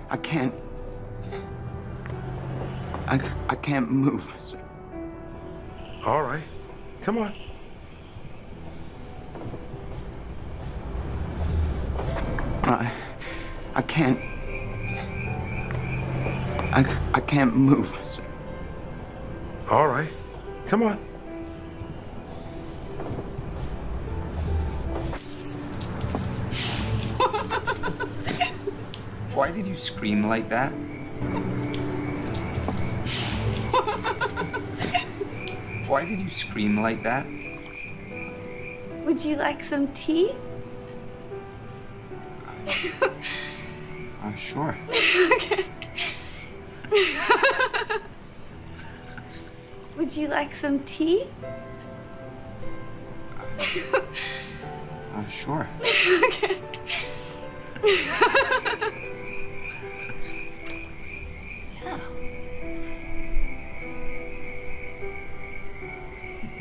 I can't. I can't move. All right. Come on. I can't. I can't move. All right. Come on. Why did you scream like that? Why did you scream like that? Would you like some tea? Sure. Okay. Would you like some tea? Sure. Okay. Yeah.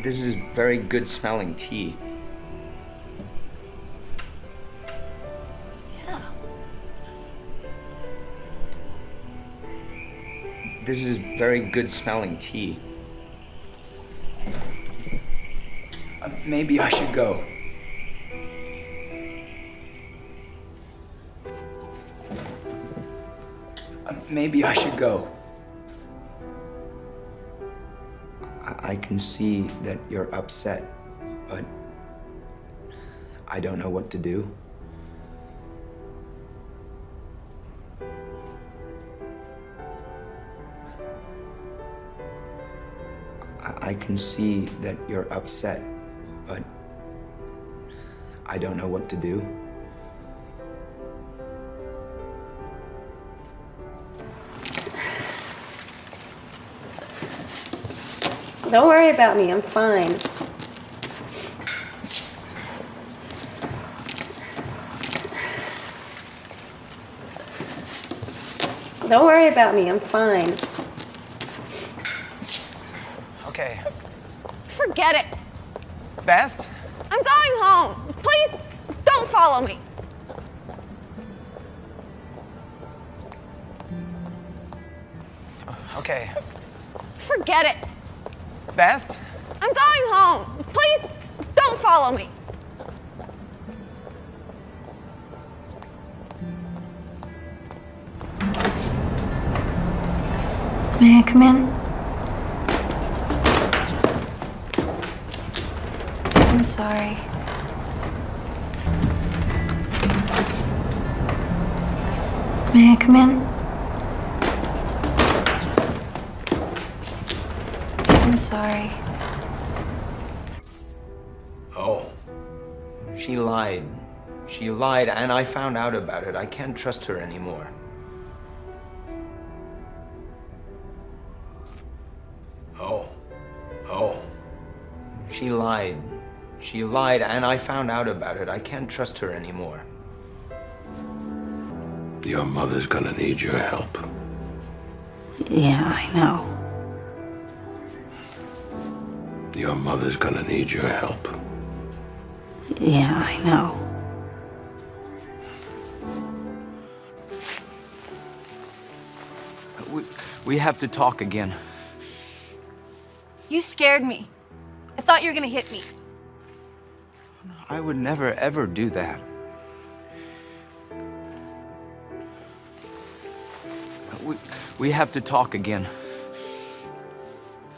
This is very good smelling tea. Yeah. This is very good smelling tea. Maybe I should go. Maybe I should go. I can see that you're upset, but I don't know what to do. I can see that you're upset, but I don't know what to do. Don't worry about me, I'm fine. Don't worry about me, I'm fine. Okay. Just forget it. Beth? I'm going home. Please don't follow me. Okay. Just forget it. Beth? I'm going home. Please don't follow me. May I come in? I'm sorry. May I come in? I'm sorry. Oh. She lied. She lied, and I found out about it. I can't trust her anymore. Oh. She lied. She lied, and I found out about it. I can't trust her anymore. Your mother's gonna need your help. Yeah, I know. Your mother's gonna need your help. Yeah, I know. We have to talk again. You scared me. I thought you were gonna hit me. I would never, ever do that. We have to talk again.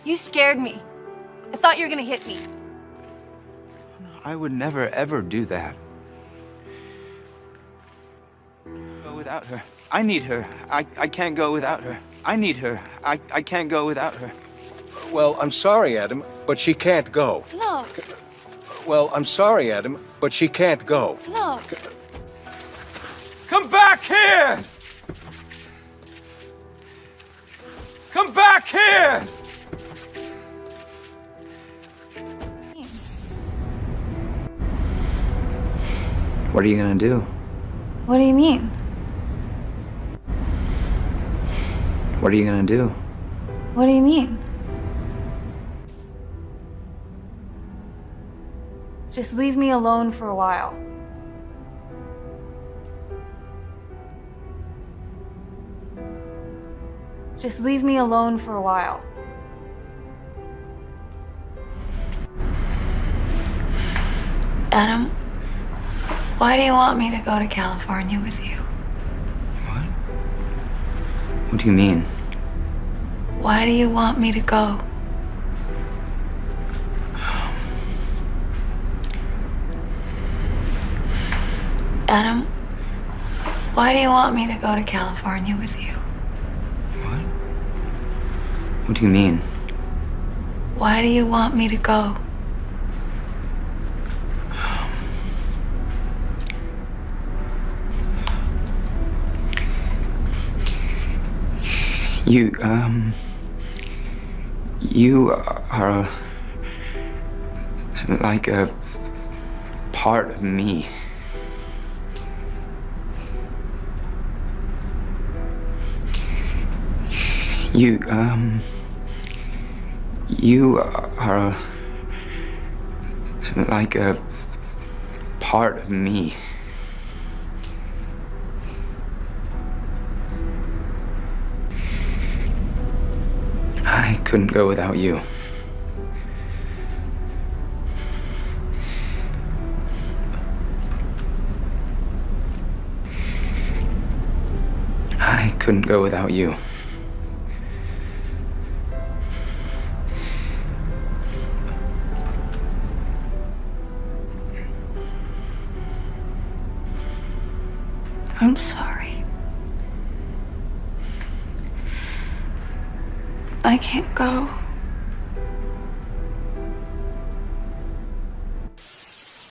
You scared me. I thought you were gonna hit me. I would never, ever do that. Go without her. I need her. I can't go without her. I need her. I can't go without her. Well, I'm sorry, Adam, but she can't go. Look, Well, I'm sorry, Adam, but she can't go. look. Come back here! Come back here! What are you gonna do? What do you mean? What are you gonna do? What do you mean? Just leave me alone for a while. Just leave me alone for a while. Adam, why do you want me to go to California with you? What? What do you mean? Why do you want me to go? Adam, why do you want me to go to California with you? What? What do you mean? Why do you want me to go? You are like a part of me. You are like a part of me. I couldn't go without you. I couldn't go without you. I'm sorry. I can't go.